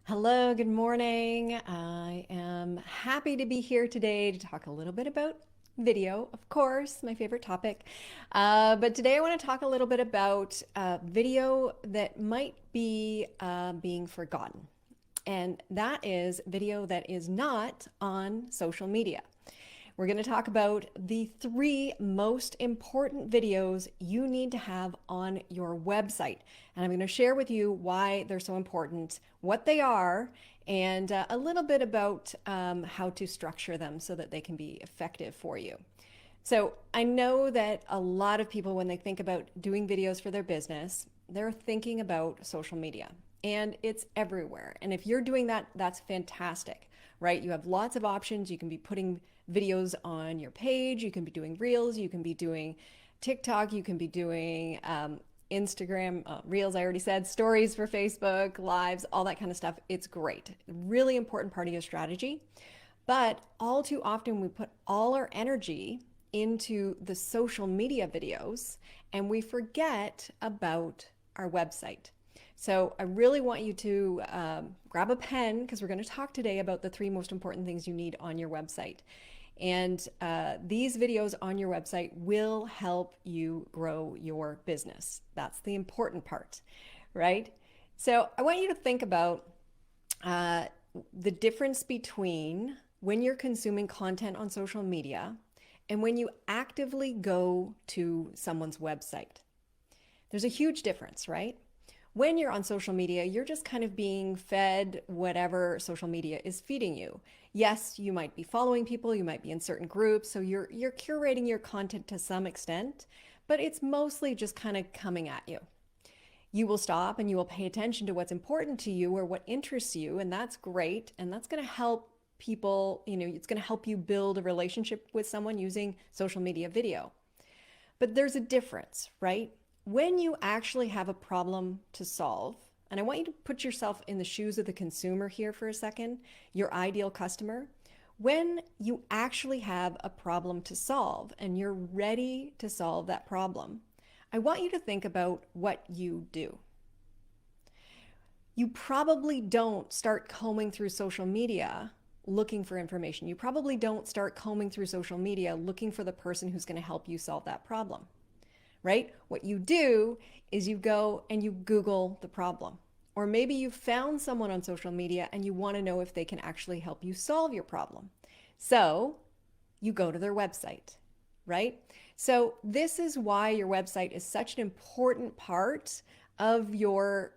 Hello, good morning. I am happy to be here today to talk a little bit about video, of course, my favorite topic. But today I want to talk a little bit about video that might be being forgotten. And that is video that is not on social media. We're going to talk about the 3 most important videos you need to have on your website. And I'm going to share with you why they're so important, what they are, and a little bit about how to structure them so that they can be effective for you. So I know that a lot of people, when they think about doing videos for their business, they're thinking about social media. And it's everywhere. And if you're doing that, that's fantastic, right? You have lots of options. You can be putting videos on your page. You can be doing reels. You can be doing TikTok. You can be doing Instagram, reels, I already said, stories for Facebook, lives, all that kind of stuff. It's great. Really important part of your strategy. But all too often, we put all our energy into the social media videos and we forget about our website. So I really want you to grab a pen because we're going to talk today about the 3 most important things you need on your website. And these videos on your website will help you grow your business. That's the important part, right? So I want you to think about the difference between when you're consuming content on social media and when you actively go to someone's website. There's a huge difference, right? When you're on social media, you're just kind of being fed whatever social media is feeding you. Yes, you might be following people, you might be in certain groups, so you're curating your content to some extent, but it's mostly just kind of coming at you. You will stop and you will pay attention to what's important to you or what interests you, and that's great, and that's going to help people, it's going to help you build a relationship with someone using social media video. But there's a difference, right? When you actually have a problem to solve, and I want you to put yourself in the shoes of the consumer here for a second, your ideal customer. When you actually have a problem to solve and you're ready to solve that problem, I want you to think about what you do. You probably don't start combing through social media looking for information. You probably don't start combing through social media looking for the person who's going to help you solve that problem. Right? What you do is you go and you Google the problem. Or maybe you found someone on social media and you want to know if they can actually help you solve your problem. So you go to their website, right? So this is why your website is such an important part of your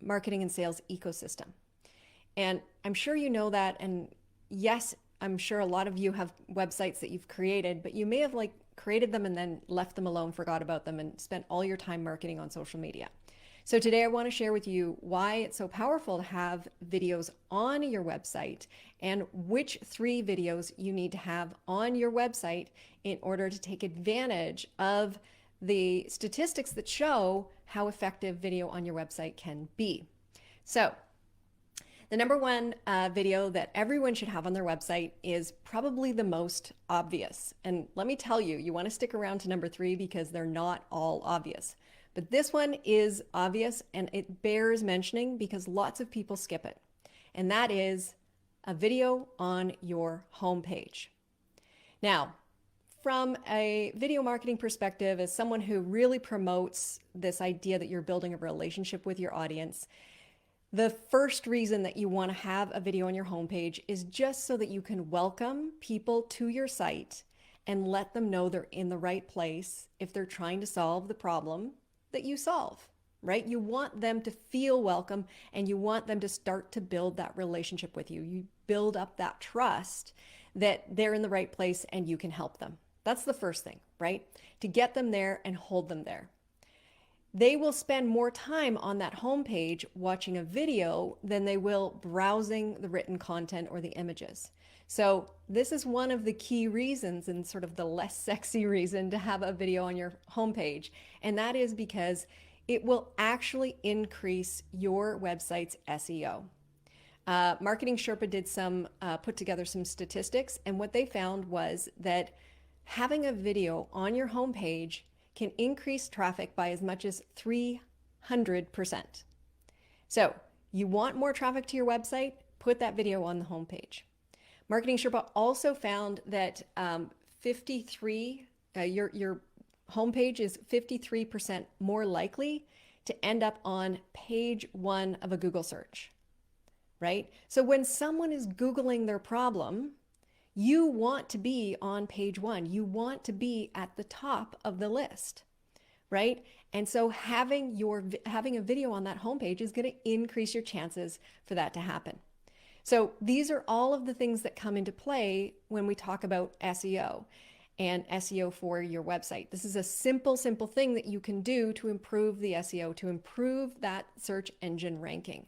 marketing and sales ecosystem. And I'm sure you know that. And yes, I'm sure a lot of you have websites that you've created, but you may have created them and then left them alone, forgot about them, and spent all your time marketing on social media. So today I want to share with you why it's so powerful to have videos on your website and which 3 videos you need to have on your website in order to take advantage of the statistics that show how effective video on your website can be. So the number 1 video that everyone should have on their website is probably the most obvious. And let me tell you, you want to stick around to number 3 because they're not all obvious. But this one is obvious and it bears mentioning because lots of people skip it. And that is a video on your homepage. Now, from a video marketing perspective, as someone who really promotes this idea that you're building a relationship with your audience, the first reason that you want to have a video on your homepage is just so that you can welcome people to your site and let them know they're in the right place if they're trying to solve the problem that you solve, right? You want them to feel welcome and you want them to start to build that relationship with you. You build up that trust that they're in the right place and you can help them. That's the first thing, right? To get them there and hold them there. They will spend more time on that homepage watching a video than they will browsing the written content or the images. So this is one of the key reasons and sort of the less sexy reason to have a video on your homepage. And that is because it will actually increase your website's SEO. Marketing Sherpa did put together some statistics, and what they found was that having a video on your homepage can increase traffic by as much as 300%. So You want more traffic to your website? Put that video on the homepage. Marketing Sherpa also found that 53, your homepage is 53% more likely to end up on page 1 of a Google search, right? So when someone is Googling their problem, you want to be on page 1. You want to be at the top of the list, right? And so having a video on that homepage is going to increase your chances for that to happen. So these are all of the things that come into play when we talk about SEO and SEO for your website. This is a simple thing that you can do to improve the SEO, to improve that search engine ranking,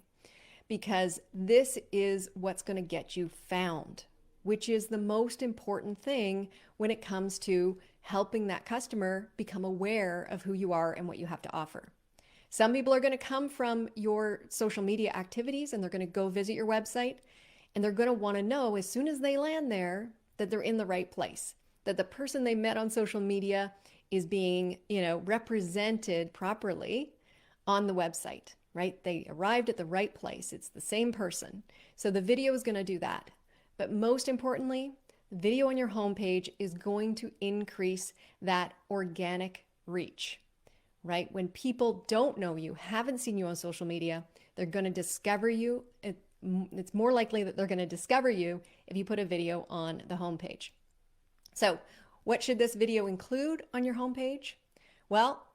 because this is what's going to get you found, which is the most important thing when it comes to helping that customer become aware of who you are and what you have to offer. Some people are going to come from your social media activities and they're going to go visit your website, and they're going to want to know as soon as they land there that they're in the right place, that the person they met on social media is being, represented properly on the website, right? They arrived at the right place. It's the same person. So the video is going to do that. But most importantly, the video on your homepage is going to increase that organic reach, right? When people don't know you, haven't seen you on social media, they're going to discover you. It's more likely that they're going to discover you if you put a video on the homepage. So what should this video include on your homepage? Well,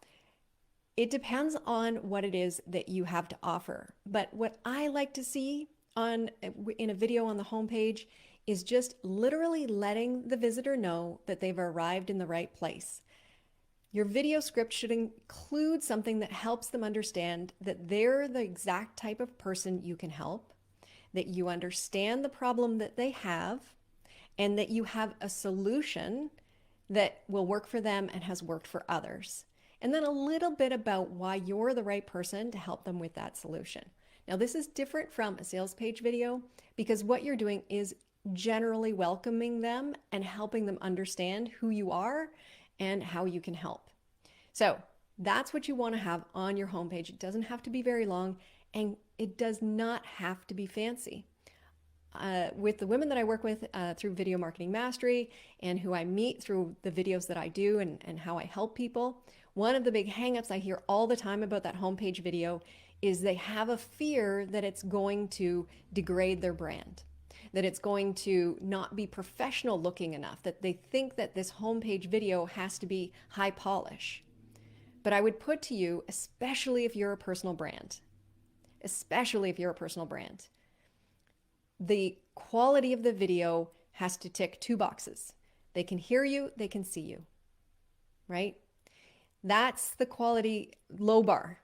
it depends on what it is that you have to offer. But what I like to see in a video on the homepage is just literally letting the visitor know that they've arrived in the right place. Your video script should include something that helps them understand that they're the exact type of person you can help, that you understand the problem that they have, and that you have a solution that will work for them and has worked for others. And then a little bit about why you're the right person to help them with that solution. Now, this is different from a sales page video because what you're doing is generally welcoming them and helping them understand who you are and how you can help. So that's what you want to have on your homepage. It doesn't have to be very long, and it does not have to be fancy. With the women that I work with through Video Marketing Mastery and who I meet through the videos that I do and how I help people, one of the big hangups I hear all the time about that homepage video is they have a fear that it's going to degrade their brand, that it's going to not be professional looking enough, that they think that this homepage video has to be high polish. But I would put to you, especially if you're a personal brand, the quality of the video has to tick 2 boxes. They can hear you, they can see you, right? That's the quality low bar.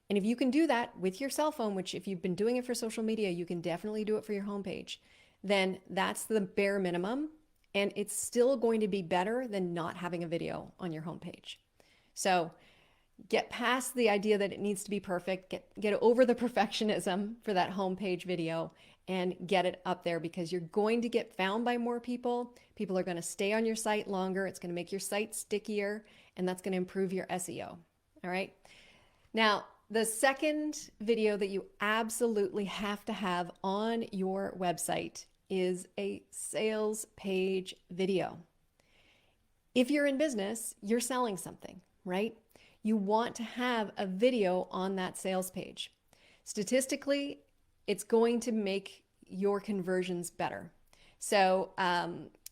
And if you can do that with your cell phone, which if you've been doing it for social media, you can definitely do it for your homepage, then that's the bare minimum. And it's still going to be better than not having a video on your homepage. So get past the idea that it needs to be perfect, get over the perfectionism for that homepage video and get it up there, because you're going to get found by more people. People are going to stay on your site longer. It's going to make your site stickier, and that's going to improve your SEO. All right. Now, the second video that you absolutely have to have on your website is a sales page video. If you're in business, you're selling something, right? You want to have a video on that sales page. Statistically, it's going to make your conversions better. So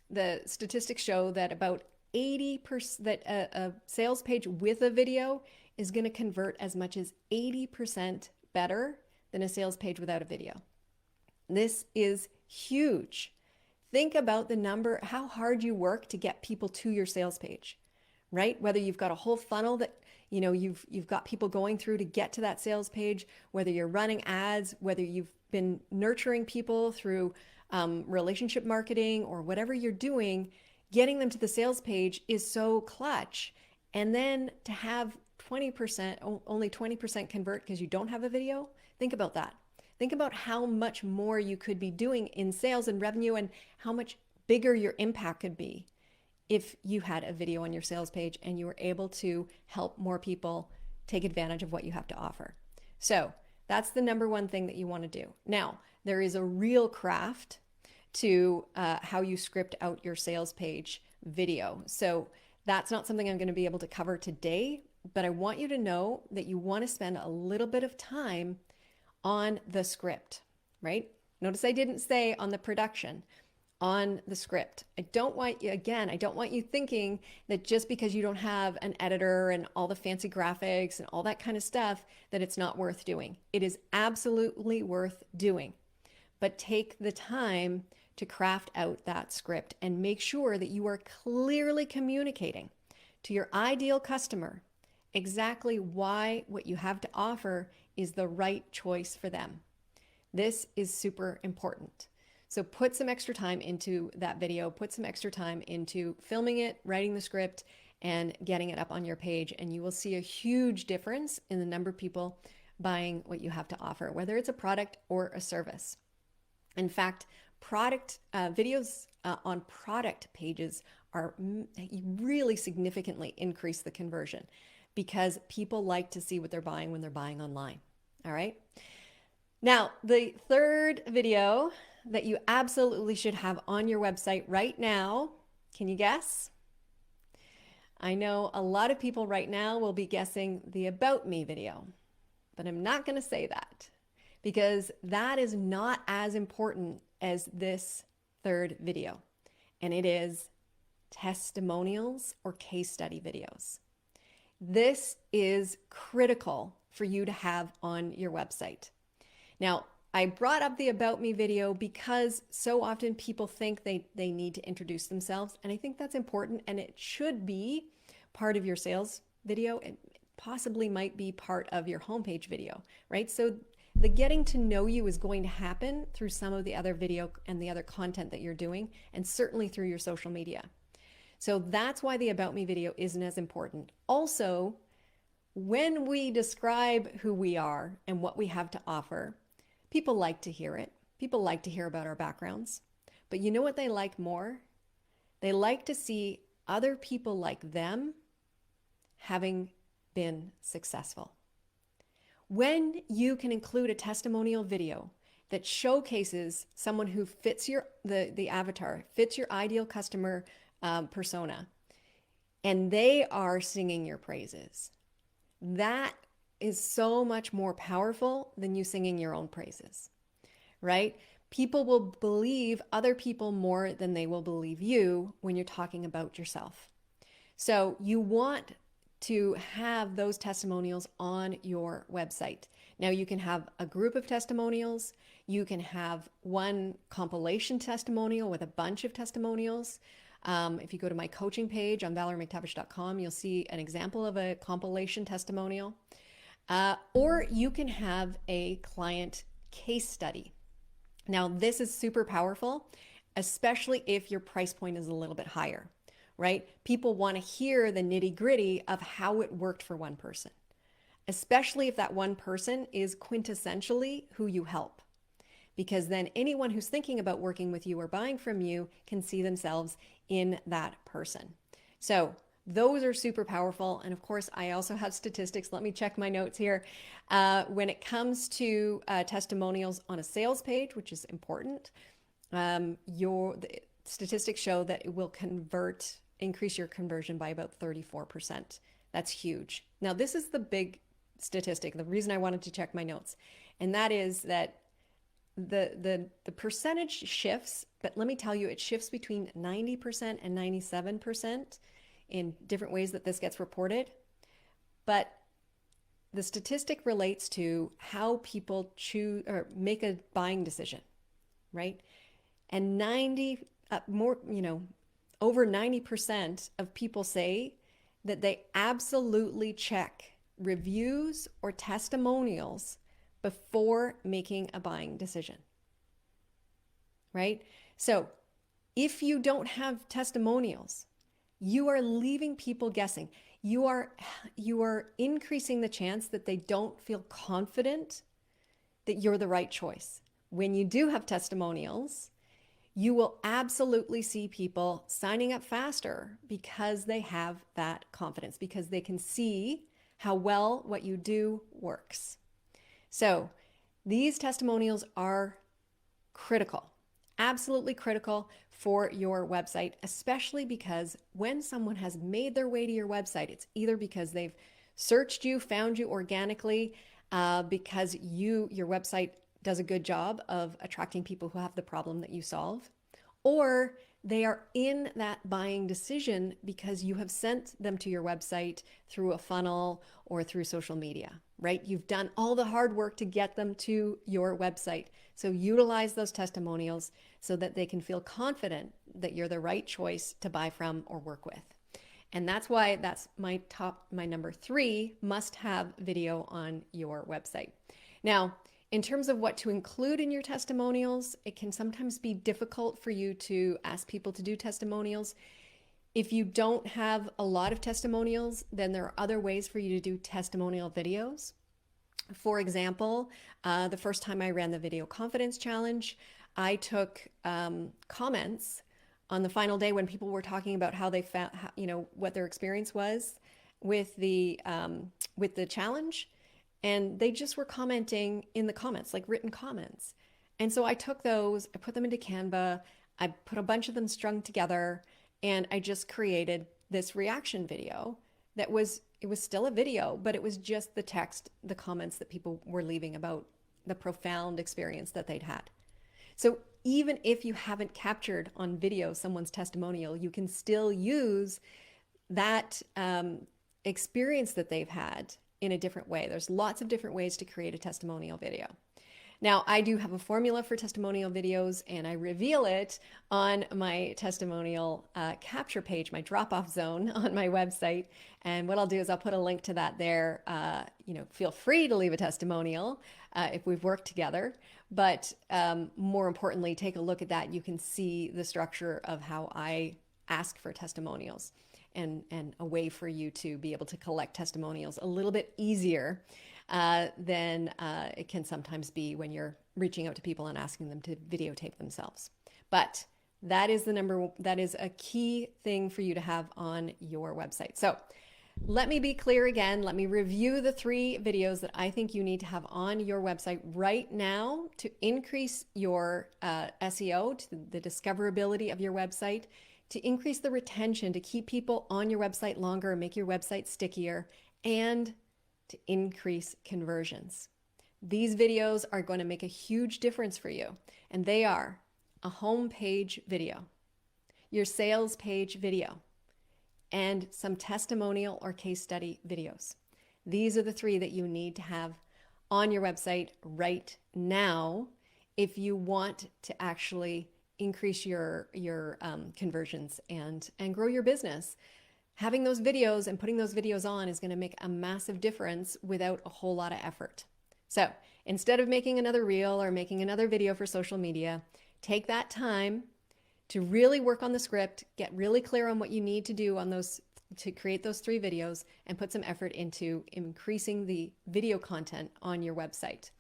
the statistics show that about 80% that a sales page with a video is going to convert as much as 80% better than a sales page without a video. This is huge. Think about how hard you work to get people to your sales page, right? Whether you've got a whole funnel that you've got people going through to get to that sales page, whether you're running ads, whether you've been nurturing people through relationship marketing or whatever you're doing, getting them to the sales page is so clutch. And then to have only 20% convert because you don't have a video, think about that. Think about how much more you could be doing in sales and revenue and how much bigger your impact could be if you had a video on your sales page and you were able to help more people take advantage of what you have to offer. So That's the number one thing that you want to do. Now, there is a real craft to how you script out your sales page video. So that's not something I'm going to be able to cover today, but I want you to know that you want to spend a little bit of time on the script, right? Notice I didn't say on the production, on the script. I don't want you thinking that just because you don't have an editor and all the fancy graphics and all that kind of stuff, that it's not worth doing. It is absolutely worth doing, but take the time to craft out that script and make sure that you are clearly communicating to your ideal customer exactly why what you have to offer is the right choice for them. This is super important. So put some extra time into that video, put some extra time into filming it, writing the script, and getting it up on your page, and you will see a huge difference in the number of people buying what you have to offer, whether it's a product or a service. In fact, product videos on product pages are really significantly increase the conversion because people like to see what they're buying when they're buying online. All right. Now, the third video that you absolutely should have on your website right now, can you guess? I know a lot of people right now will be guessing the About Me video, but I'm not going to say that because that is not as important as this third video, and it is testimonials or case study videos. This is critical for you to have on your website. Now, I brought up the About Me video because so often people think they need to introduce themselves, and I think that's important, and it should be part of your sales video. It possibly might be part of your homepage video, right? So the getting to know you is going to happen through some of the other video and the other content that you're doing, and certainly through your social media. So that's why the About Me video isn't as important. Also, when we describe who we are and what we have to offer, people like to hear it. People like to hear about our backgrounds. But you know what they like more? They like to see other people like them having been successful. When you can include a testimonial video that showcases someone who fits the avatar, fits your ideal customer persona, and they are singing your praises, that is so much more powerful than you singing your own praises, right? People will believe other people more than they will believe you when you're talking about yourself. So you want to have those testimonials on your website. Now you can have a group of testimonials. You can have one compilation testimonial with a bunch of testimonials. If you go to my coaching page on ValerieMcTavish.com, you'll see an example of a compilation testimonial. Or you can have a client case study. Now, this is super powerful, especially if your price point is a little bit higher, right? People want to hear the nitty-gritty of how it worked for one person, especially if that one person is quintessentially who you help, because then anyone who's thinking about working with you or buying from you can see themselves in that person. So those are super powerful. And of course, I also have statistics. Let me check my notes here. When it comes to testimonials on a sales page, which is important, the statistics show that it will increase your conversion by about 34%. That's huge. Now, this is the big statistic, the reason I wanted to check my notes, and that is that the percentage shifts, but let me tell you, it shifts between 90% and 97% in different ways that this gets reported. But the statistic relates to how people choose or make a buying decision, right? And over 90% of people say that they absolutely check reviews or testimonials before making a buying decision, right? So if you don't have testimonials, you are leaving people guessing. You are increasing the chance that they don't feel confident that you're the right choice. When you do have testimonials, you will absolutely see people signing up faster because they have that confidence, because they can see how well what you do works. So these testimonials are critical, absolutely critical for your website, especially because when someone has made their way to your website, it's either because they've searched you, found you organically, because your website does a good job of attracting people who have the problem that you solve, or they are in that buying decision because you have sent them to your website through a funnel or through social media, right? You've done all the hard work to get them to your website. So utilize those testimonials so that they can feel confident that you're the right choice to buy from or work with. And that's why that's my number 3 must-have video on your website. Now, in terms of what to include in your testimonials, it can sometimes be difficult for you to ask people to do testimonials. If you don't have a lot of testimonials, then there are other ways for you to do testimonial videos. For example, the first time I ran the Video Confidence Challenge, I took comments on the final day when people were talking about how they found, what their experience was with the challenge. And they just were commenting in the comments, like written comments. And so I took those, I put them into Canva, I put a bunch of them strung together, and I just created this reaction video it was still a video, but it was just the text, the comments that people were leaving about the profound experience that they'd had. So even if you haven't captured on video someone's testimonial, you can still use that experience that they've had in a different way. There's lots of different ways to create a testimonial video. Now, I do have a formula for testimonial videos, and I reveal it on my testimonial capture page, my drop-off zone on my website. And what I'll do is I'll put a link to that there. Feel free to leave a testimonial if we've worked together. But more importantly, take a look at that. You can see the structure of how I ask for testimonials, and a way for you to be able to collect testimonials a little bit easier than it can sometimes be when you're reaching out to people and asking them to videotape themselves. But that is a key thing for you to have on your website. So let me be clear again. Let me review the 3 videos that I think you need to have on your website right now to increase your SEO, to the discoverability of your website, to increase the retention, to keep people on your website longer and make your website stickier, and to increase conversions. These videos are going to make a huge difference for you, and they are a homepage video, your sales page video, and some testimonial or case study videos. These are the 3 that you need to have on your website right now if you want to actually increase your conversions and grow your business. Having those videos and putting those videos on is going to make a massive difference without a whole lot of effort. So instead of making another reel or making another video for social media, take that time to really work on the script, get really clear on what you need to do on those to create those 3 videos, and put some effort into increasing the video content on your website.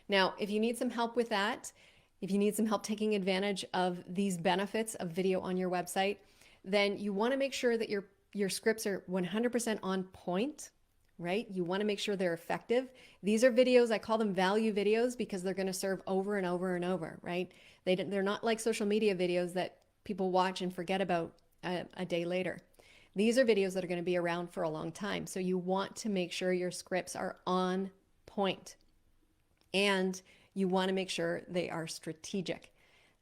Now, if you need some help with that, if you need some help taking advantage of these benefits of video on your website, then you want to make sure that your scripts are 100% on point, right? You want to make sure they're effective. These are videos, I call them value videos because they're going to serve over and over and over, right? They're not like social media videos that people watch and forget about a day later. These are videos that are going to be around for a long time. So you want to make sure your scripts are on point, and you want to make sure they are strategic.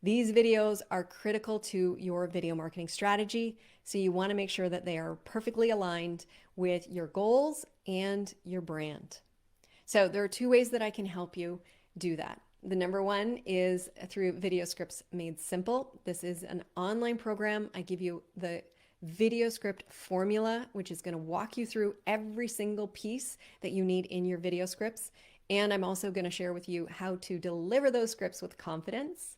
These videos are critical to your video marketing strategy, so you want to make sure that they are perfectly aligned with your goals and your brand. So there are 2 ways that I can help you do that. The number 1 is through Video Scripts Made Simple. This is an online program. I give you the video script formula, which is going to walk you through every single piece that you need in your video scripts. And I'm also going to share with you how to deliver those scripts with confidence.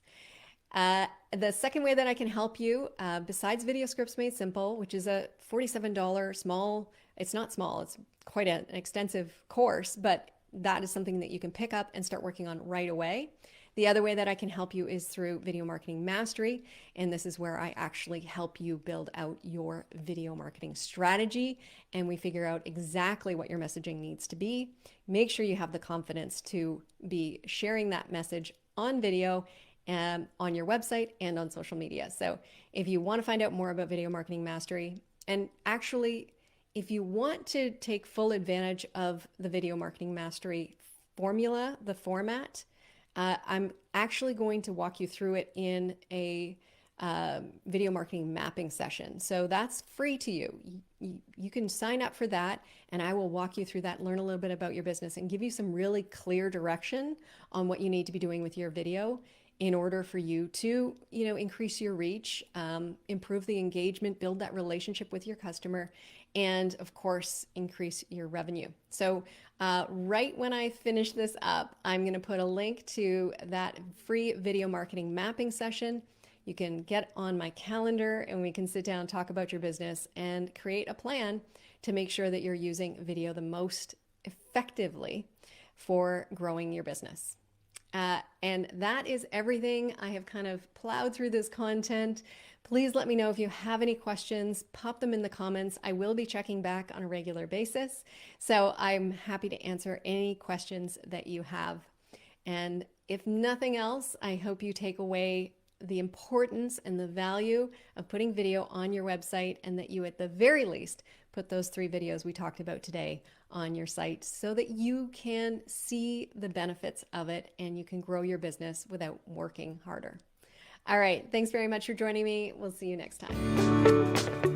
The second way that I can help you, besides Video Scripts Made Simple, which is a $47 small, it's not small, it's quite an extensive course, but that is something that you can pick up and start working on right away. The other way that I can help you is through Video Marketing Mastery. And this is where I actually help you build out your video marketing strategy. And we figure out exactly what your messaging needs to be. Make sure you have the confidence to be sharing that message on video and on your website and on social media. So if you want to find out more about Video Marketing Mastery, and actually, if you want to take full advantage of the Video Marketing Mastery formula, the format, I'm actually going to walk you through it in a video marketing mapping session. So that's free to you. You can sign up for that, and I will walk you through that, learn a little bit about your business, and give you some really clear direction on what you need to be doing with your video in order for you to, increase your reach, improve the engagement, build that relationship with your customer, and of course, increase your revenue. So right when I finish this up, I'm going to put a link to that free video marketing mapping session. You can get on my calendar and we can sit down and talk about your business and create a plan to make sure that you're using video the most effectively for growing your business. And that is everything. I have kind of plowed through this content. Please let me know if you have any questions. Pop them in the comments. I will be checking back on a regular basis. So I'm happy to answer any questions that you have. And if nothing else, I hope you take away the importance and the value of putting video on your website, and that you at the very least put those 3 videos we talked about today on your site so that you can see the benefits of it and you can grow your business without working harder. All right, thanks very much for joining me. We'll see you next time.